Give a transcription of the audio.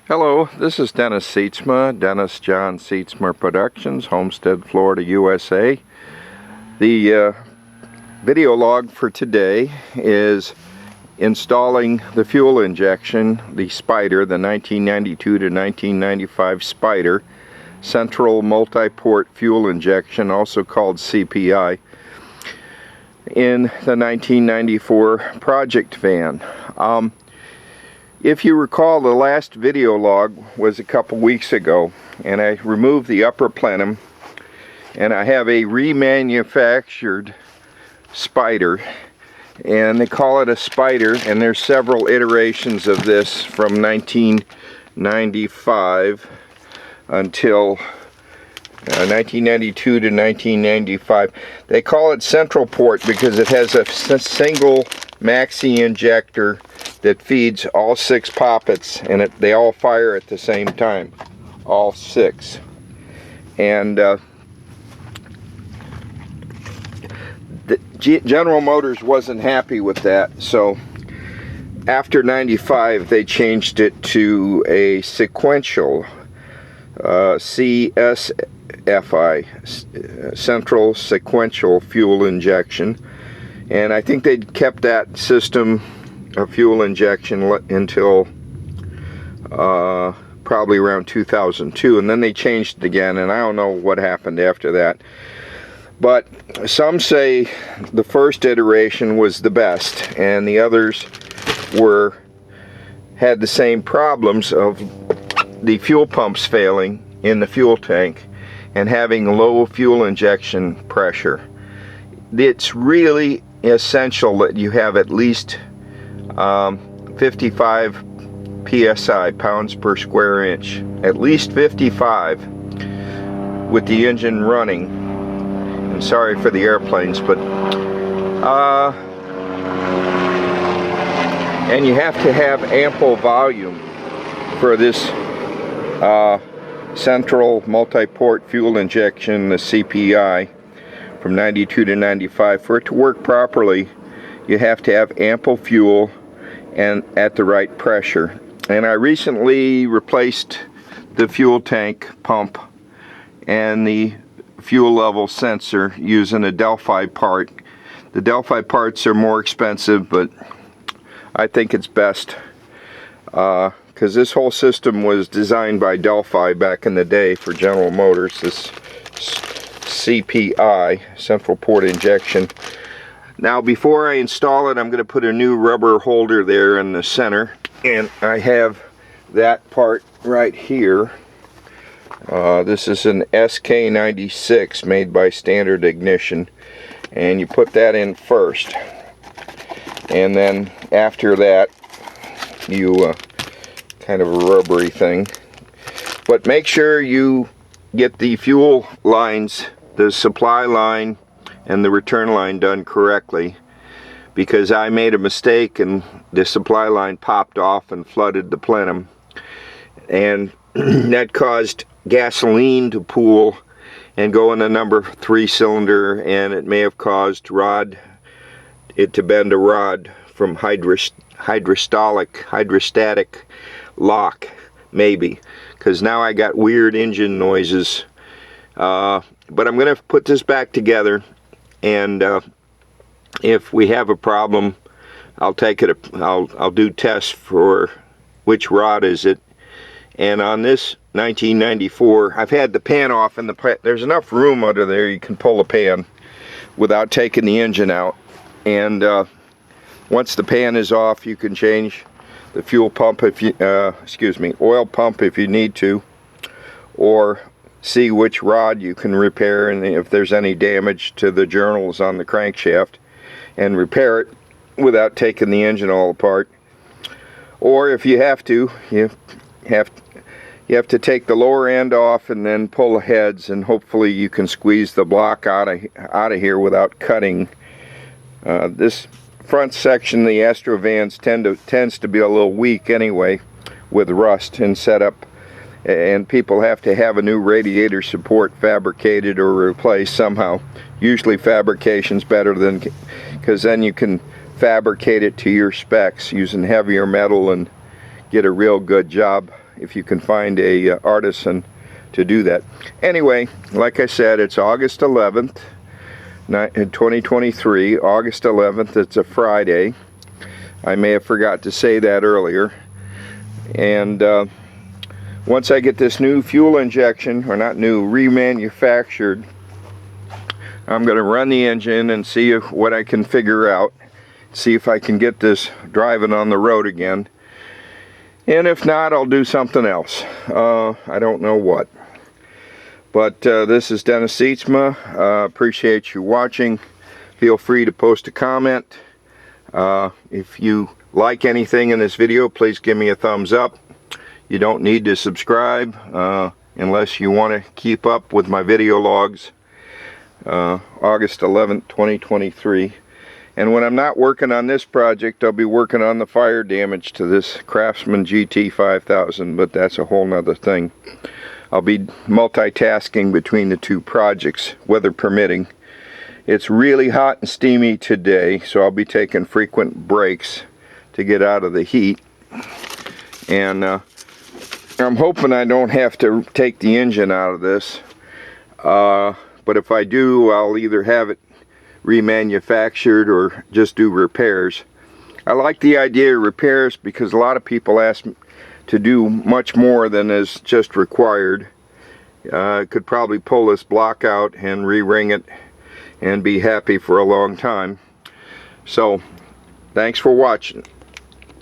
Hello, this is Dennis Sietsma, Dennis John Sietsma Productions, Homestead, Florida, USA. The video log for today is installing the fuel injection, the Spider, the 1992 to 1995 Spider, Central Multiport fuel injection, also called CPI, in the 1994 project van. If you recall, the last video log was a couple weeks ago, and I removed the upper plenum, and I have a remanufactured Spider, and they call it a Spider, and there's several iterations of this from 1995 until 1992 to 1995. They call it Central Port because it has a single MAXI injector that feeds all 6 poppets, and they all fire at the same time, all 6. And General Motors wasn't happy with that, so after 95 they changed it to a sequential CSFI, Central Sequential Fuel Injection, and I think they kept that system of fuel injection until probably around 2002, and then they changed it again, and I don't know what happened after that. But some say the first iteration was the best, and the others had the same problems of the fuel pumps failing in the fuel tank and having low fuel injection pressure. It's really essential that you have at least 55 psi, pounds per square inch, at least 55 with the engine running. I'm sorry for the airplanes, but and you have to have ample volume for this Central Multiport fuel injection, the CPI, from 92 to 95. For it to work properly, you have to have ample fuel and at the right pressure. And I recently replaced the fuel tank pump and the fuel level sensor using a Delphi part. The Delphi parts are more expensive, but I think it's best because this whole system was designed by Delphi back in the day for General Motors, this CPI, Central Port Injection. Now, before I install it, I'm going to put a new rubber holder there in the center, and I have that part right here. This is an SK96 made by Standard Ignition, and you put that in first, and then after that you kind of a rubbery thing, but make sure you get the fuel lines, the supply line and the return line done correctly, because I made a mistake and the supply line popped off and flooded the plenum, and that caused gasoline to pool and go in the number 3 cylinder, and it may have caused it to bend a rod from hydrostatic lock, maybe, because now I got weird engine noises. But I'm going to put this back together, and if we have a problem, I'll take it. I'll do tests for which rod is it. And on this 1994, I've had the pan off, and there's enough room under there you can pull the pan without taking the engine out. And once the pan is off, you can change the fuel pump if you oil pump if you need to, or see which rod you can repair, and if there's any damage to the journals on the crankshaft, and repair it without taking the engine all apart. Or if you have to, you have to take the lower end off and then pull the heads, and hopefully you can squeeze the block out of here without cutting. This front section, the Astro vans tends to be a little weak anyway with rust and setup, and people have to have a new radiator support fabricated or replaced somehow. Usually fabrication's better because then you can fabricate it to your specs using heavier metal and get a real good job if you can find a artisan to do that. Anyway, like I said, it's August 11th, 2023. August 11th, it's a Friday. I may have forgot to say that earlier. And once I get this new fuel injection, or not new, remanufactured, I'm going to run the engine and see what I can figure out. See if I can get this driving on the road again. And if not, I'll do something else. I don't know what. But this is Dennis Sietsma. Appreciate you watching. Feel free to post a comment. If you like anything in this video, please give me a thumbs up. You don't need to subscribe unless you want to keep up with my video logs. August 11th, 2023. And when I'm not working on this project, I'll be working on the fire damage to this Craftsman GT 5000, but that's a whole nother thing. I'll be multitasking between the two projects, weather permitting. It's really hot and steamy today, so I'll be taking frequent breaks to get out of the heat. And I'm hoping I don't have to take the engine out of this. But if I do, I'll either have it remanufactured or just do repairs. I like the idea of repairs because a lot of people ask me to do much more than is just required. I could probably pull this block out and re-ring it and be happy for a long time. So, thanks for watching.